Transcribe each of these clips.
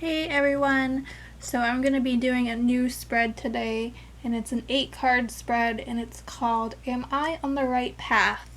Hey everyone! So I'm going to be doing a new spread today, and it's an 8-card spread, and it's called Am I on the Right Path?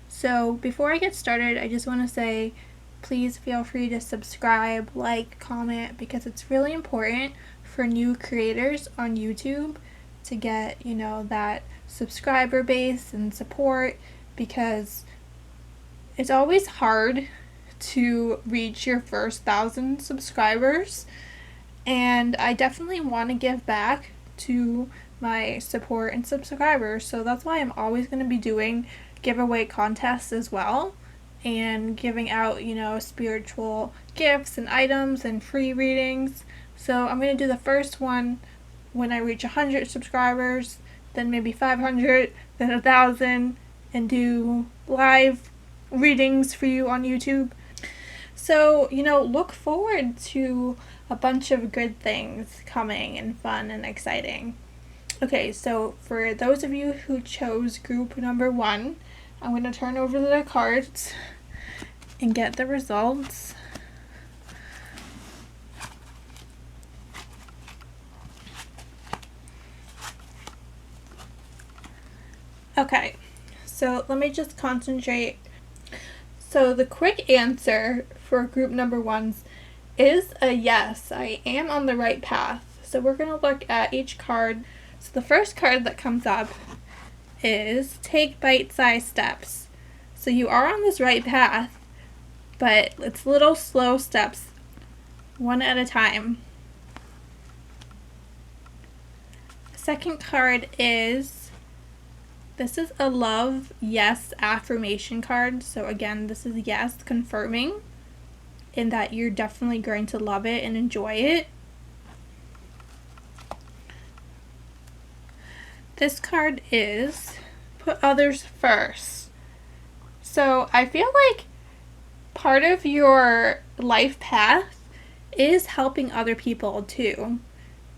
So before I get started, I just want to say please feel free to subscribe, like, comment, because it's really important for new creators on YouTube to get, that subscriber base and support, because it's always hard to reach your first 1,000 subscribers, and I definitely want to give back to my support and subscribers, so that's why I'm always going to be doing giveaway contests as well and giving out, spiritual gifts and items and free readings. So I'm going to do the first one when I reach 100 subscribers, then maybe 500, then 1,000, and do live readings for you on YouTube. So, look forward to a bunch of good things coming and fun and exciting. Okay, so for those of you who chose group number 1, I'm going to turn over the cards and get the results. Okay, so let me just concentrate. So the quick answer for group number 1 is a yes. I am on the right path. So we're going to look at each card. So the first card that comes up is take bite-sized steps. So you are on this right path, but it's little slow steps, one at a time. The second card is, this is a love yes affirmation card. So again, this is yes, confirming in that you're definitely going to love it and enjoy it. This card is put others first. So I feel like part of your life path is helping other people too.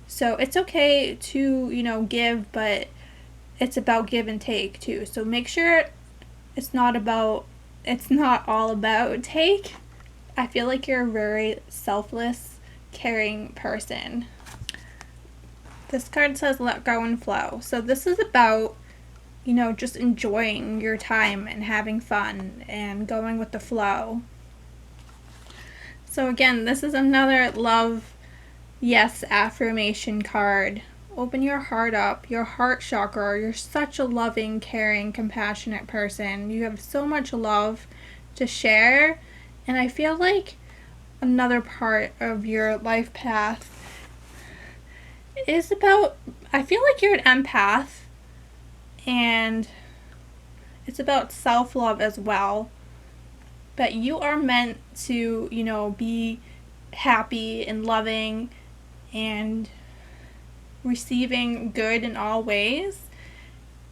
So it's okay to, give, but it's about give and take too. So make sure it's not all about take. I feel like you're a very selfless, caring person. This card says let go and flow. So this is about, just enjoying your time and having fun and going with the flow. So again, this is another love yes affirmation card. Open your heart up, your heart chakra. You're such a loving, caring, compassionate person. You have so much love to share. And I feel like another part of your life path is about, I feel like you're an empath, and it's about self-love as well. But you are meant to, be happy and loving and receiving good in all ways.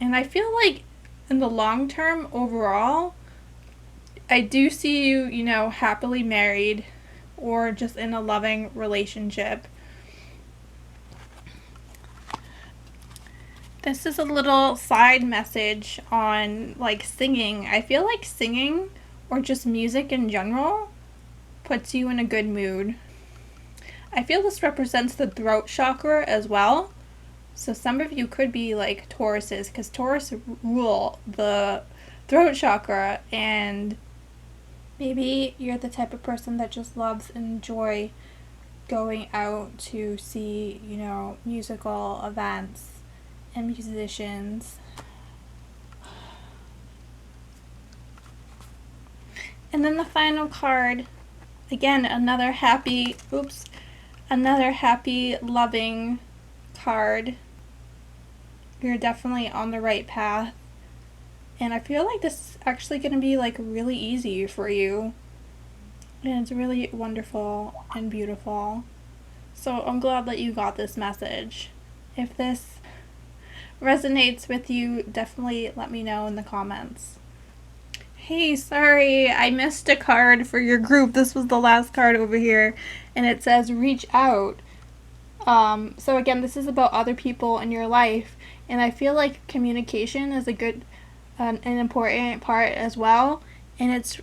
And I feel like in the long term overall, I do see you, happily married or just in a loving relationship. This is a little side message on singing. I feel like singing or just music in general puts you in a good mood. I feel this represents the throat chakra as well. So some of you could be like Tauruses, because Taurus rule the throat chakra, and maybe you're the type of person that just loves and enjoy going out to see, musical events and musicians. And then the final card, again, another happy, loving card. You're definitely on the right path. And I feel like this is actually going to be really easy for you. And it's really wonderful and beautiful. So I'm glad that you got this message. If this resonates with you, definitely let me know in the comments. Hey, sorry, I missed a card for your group. This was the last card over here, and it says reach out. So again, this is about other people in your life, and I feel like communication is an important part as well, and it's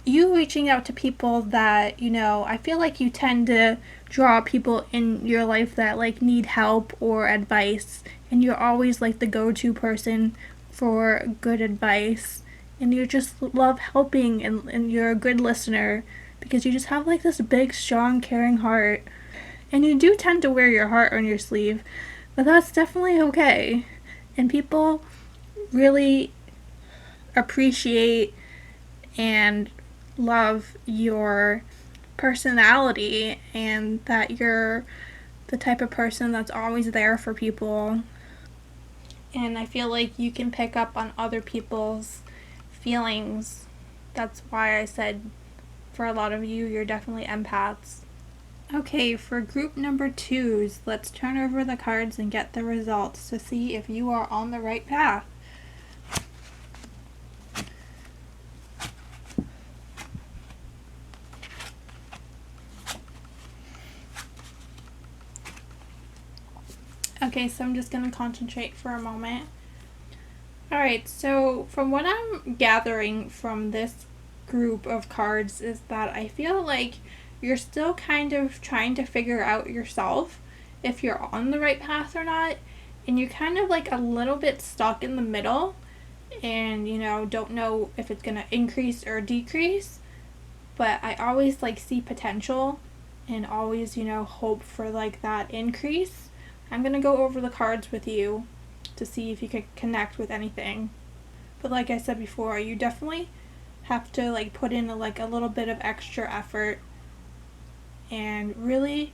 you reaching out to people that, I feel like you tend to draw people in your life that like need help or advice, and you're always like the go-to person for good advice, and you just love helping, and you're a good listener because you just have like this big, strong, caring heart. And you do tend to wear your heart on your sleeve, but that's definitely okay. And people really appreciate and love your personality, and that you're the type of person that's always there for people. And I feel like you can pick up on other people's feelings. That's why I said for a lot of you, you're definitely empaths. Okay, for group number 2s, let's turn over the cards and get the results to see if you are on the right path. Okay, so I'm just going to concentrate for a moment. Alright, so from what I'm gathering from this group of cards is that I feel like you're still kind of trying to figure out yourself if you're on the right path or not, and you're kind of like a little bit stuck in the middle, and don't know if it's going to increase or decrease. But I always like see potential and always hope for like that increase. I'm going to go over the cards with you to see if you can connect with anything. But like I said before, you definitely have to like put in a little bit of extra effort and really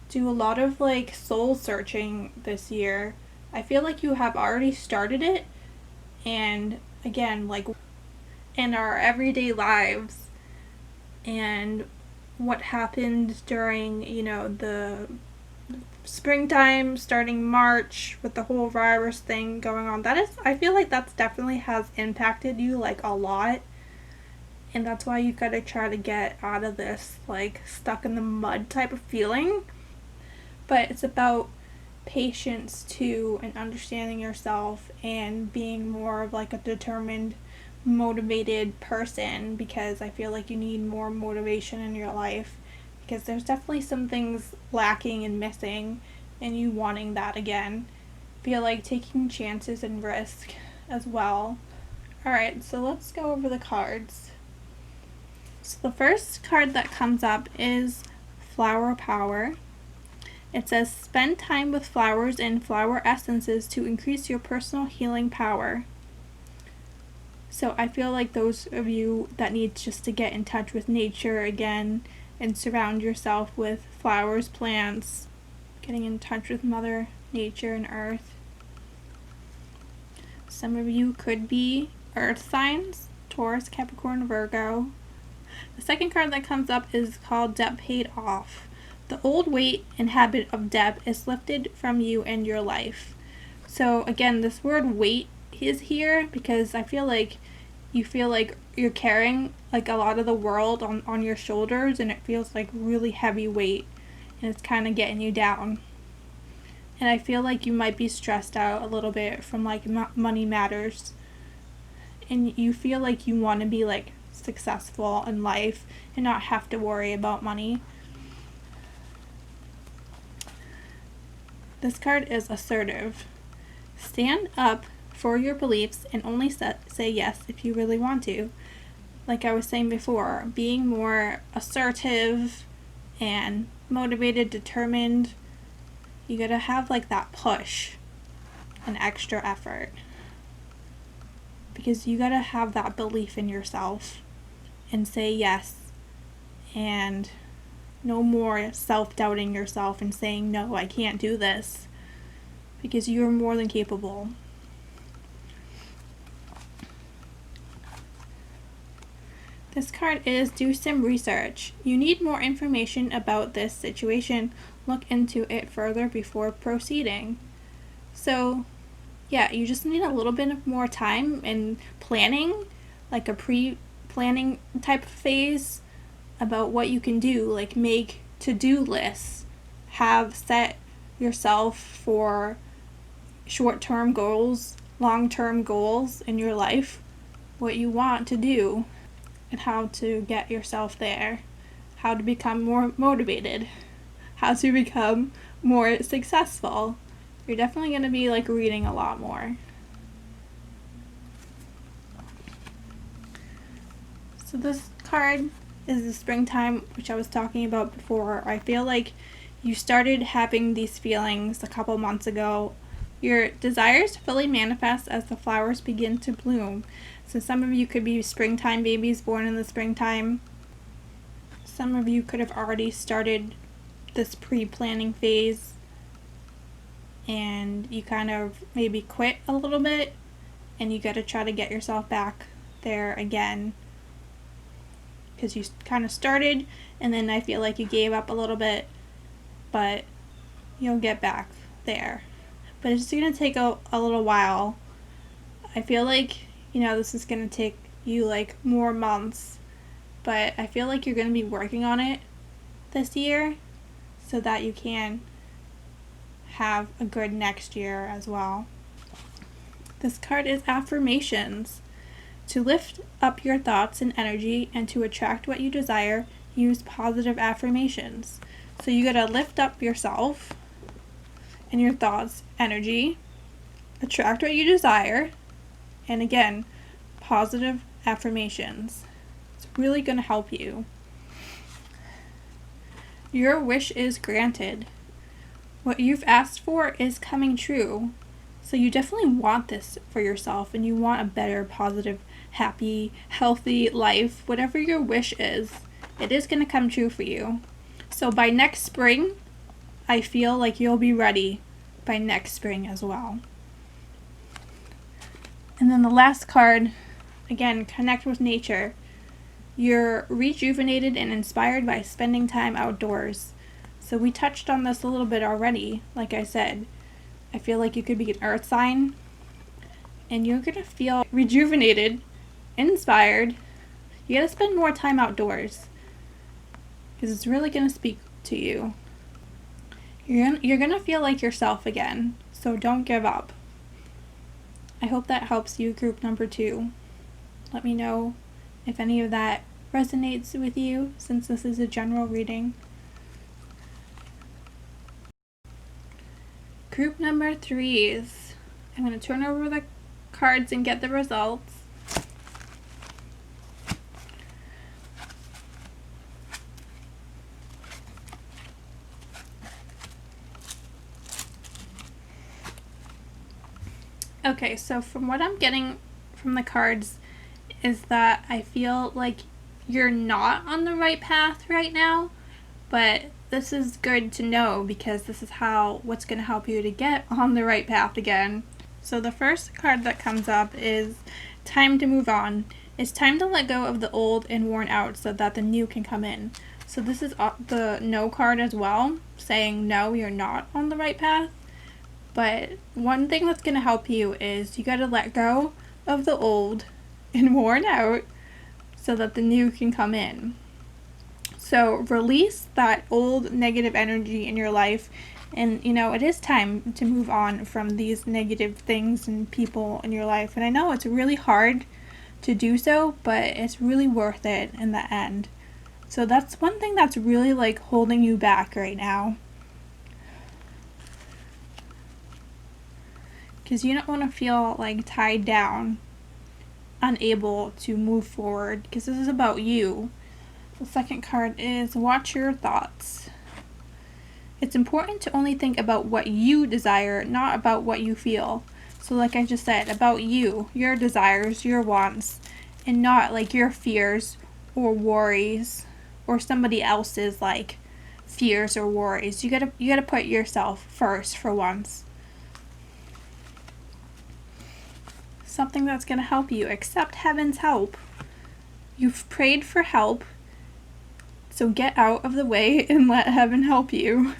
do a lot of like soul searching this year. I feel like you have already started it, and again, like in our everyday lives and what happened during the springtime, starting March, with the whole virus thing going on, I feel like that's definitely has impacted you like a lot. And that's why you gotta try to get out of this like stuck in the mud type of feeling. But it's about patience too, and understanding yourself, and being more of like a determined, motivated person, because I feel like you need more motivation in your life, because there's definitely some things lacking and missing, and you wanting that again. Feel like taking chances and risk as well. Alright, so let's go over the cards. So the first card that comes up is Flower Power. It says, spend time with flowers and flower essences to increase your personal healing power. So I feel like those of you that need just to get in touch with nature again and surround yourself with flowers, plants, getting in touch with Mother Nature and Earth. Some of you could be Earth signs, Taurus, Capricorn, Virgo. The second card that comes up is called Debt Paid Off. The old weight and habit of debt is lifted from you and your life. So again, this word weight is here because I feel like you feel like you're carrying like a lot of the world on your shoulders, and it feels like really heavy weight, and it's kind of getting you down. And I feel like you might be stressed out a little bit from like money matters, and you feel like you want to be like successful in life and not have to worry about money. This card is assertive. Stand up for your beliefs and only say yes if you really want to. Like I was saying before, being more assertive and motivated, determined. You gotta have like that push and extra effort, because you gotta have that belief in yourself and say yes, and no more self-doubting yourself and saying, no, I can't do this, because you're more than capable. This card is do some research. You need more information about this situation. Look into it further before proceeding. So, yeah, you just need a little bit of more time and planning, like a pre-planning type of phase about what you can do, like make to-do lists, have set yourself for short-term goals, long-term goals in your life, what you want to do. and how to get yourself there, how to become more motivated, how to become more successful. You're definitely going to be like reading a lot more. So this card is the springtime, which I was talking about before. I feel like you started having these feelings a couple months ago. Your desires fully manifest as the flowers begin to bloom. So some of you could be springtime babies born in the springtime. Some of you could have already started this pre-planning phase and you kind of maybe quit a little bit and you got to try to get yourself back there again, because you kind of started and then I feel like you gave up a little bit, but you'll get back there. But it's going to take a little while. I feel like, this is going to take you like more months, but I feel like you're going to be working on it this year so that you can have a good next year as well. This card is affirmations. To lift up your thoughts and energy and to attract what you desire, use positive affirmations. So you gotta lift up yourself and your thoughts, energy, attract what you desire, and again, positive affirmations. It's really gonna help you. Your wish is granted. What you've asked for is coming true. So you definitely want this for yourself and you want a better, positive, happy, healthy life. Whatever your wish is, it is going to come true for you. So by next spring, I feel like you'll be ready by next spring as well. And then the last card, again, connect with nature. You're rejuvenated and inspired by spending time outdoors. So we touched on this a little bit already. Like I said, I feel like you could be an earth sign and you're going to feel rejuvenated, inspired. You got to spend more time outdoors because it's really going to speak to you. You're going to feel like yourself again, so don't give up. I hope that helps you, group number 2. Let me know if any of that resonates with you, since this is a general reading. Group number 3s. I'm going to turn over the cards and get the results. Okay, so from what I'm getting from the cards is that I feel like you're not on the right path right now, but this is good to know because this is what's going to help you to get on the right path again. So the first card that comes up is time to move on. It's time to let go of the old and worn out so that the new can come in. So this is the no card as well, saying no, you're not on the right path. But one thing that's going to help you is you got to let go of the old and worn out so that the new can come in. So release that old negative energy in your life, and it is time to move on from these negative things and people in your life. And I know it's really hard to do so, but it's really worth it in the end. So that's one thing that's really like holding you back right now, because you don't want to feel like tied down, unable to move forward, because this is about you. The second card is watch your thoughts. It's important to only think about what you desire, not about what you feel. So like I just said, about you, your desires, your wants, and not like your fears or worries or somebody else's like fears or worries. You gotta put yourself first for once. Something that's gonna help you. Accept heaven's help. You've prayed for help, so get out of the way and let heaven help you.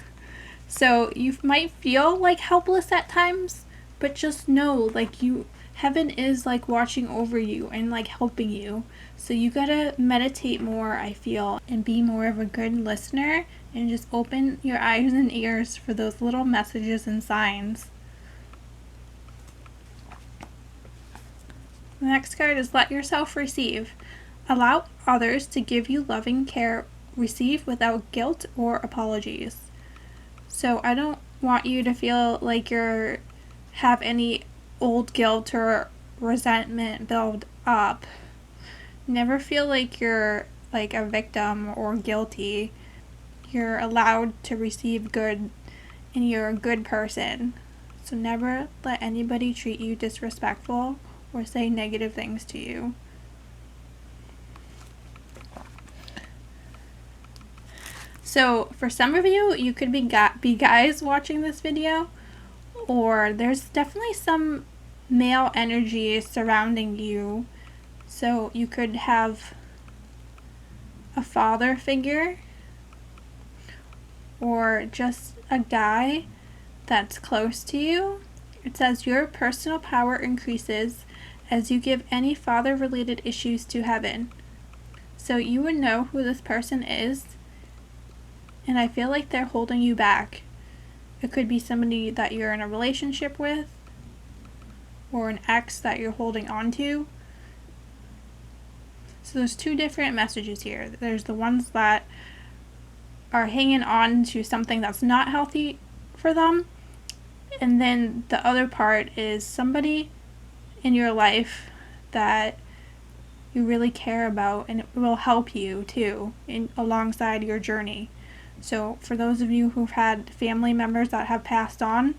So you might feel like helpless at times, but just know like heaven is like watching over you and like helping you. So you gotta meditate more, I feel, and be more of a good listener and just open your eyes and ears for those little messages and signs. The next card is let yourself receive. Allow others to give you loving care, receive without guilt or apologies. So I don't want you to feel like you're have any old guilt or resentment build up. Never feel like you're like a victim or guilty. You're allowed to receive good and you're a good person. So never let anybody treat you disrespectful or say negative things to you. So for some of you, you could be guys watching this video, or there's definitely some male energy surrounding you. So you could have a father figure or just a guy that's close to you. It says your personal power increases as you give any father-related issues to heaven. So you would know who this person is, and I feel like they're holding you back. It could be somebody that you're in a relationship with, or an ex that you're holding on to. So there's two different messages here. There's the ones that are hanging on to something that's not healthy for them, and then the other part is somebody in your life that you really care about, and it will help you too alongside your journey. So for those of you who've had family members that have passed on,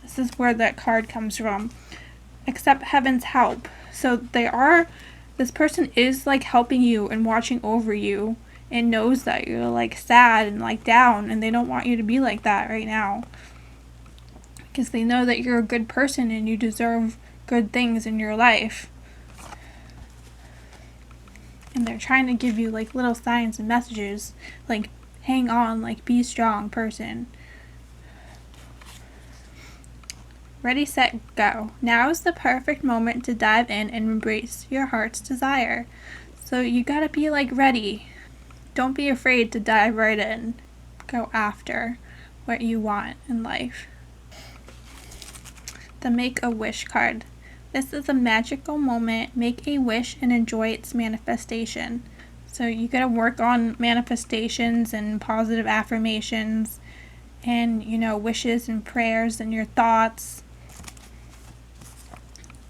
this is where that card comes from. Accept heaven's help. So this person is like helping you and watching over you and knows that you're like sad and like down, and they don't want you to be like that right now. Because they know that you're a good person and you deserve good things in your life. And they're trying to give you like little signs and messages, like hang on, like be strong, person. Ready, set, go. Now is the perfect moment to dive in and embrace your heart's desire. So you gotta be like ready. Don't be afraid to dive right in. Go after what you want in life. The Make a Wish card. This is a magical moment. Make a wish and enjoy its manifestation. So you gotta work on manifestations and positive affirmations and, wishes and prayers and your thoughts.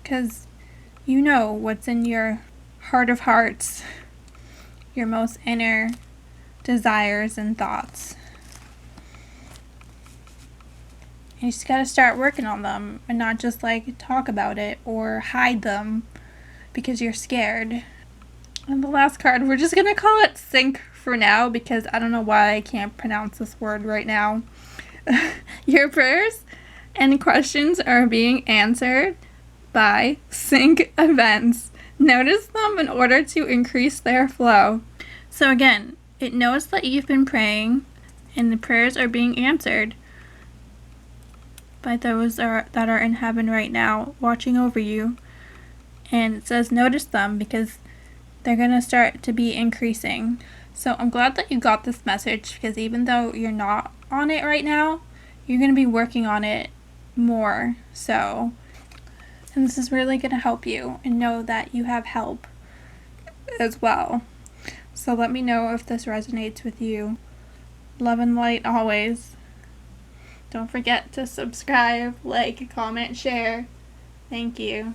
Because you know what's in your heart of hearts, your most inner desires and thoughts. And you just gotta start working on them and not just like talk about it or hide them because you're scared. And the last card, we're just gonna call it Sync for now because I don't know why I can't pronounce this word right now. Your prayers and questions are being answered by Sync events. Notice them in order to increase their flow. So again, it knows that you've been praying and the prayers are being answered by those that are in heaven right now watching over you. And it says notice them because they're going to start to be increasing. So I'm glad that you got this message because even though you're not on it right now, you're going to be working on it more. So, and this is really going to help you and know that you have help as well. So let me know if this resonates with you. Love and light always. Don't forget to subscribe, like, comment, share. Thank you.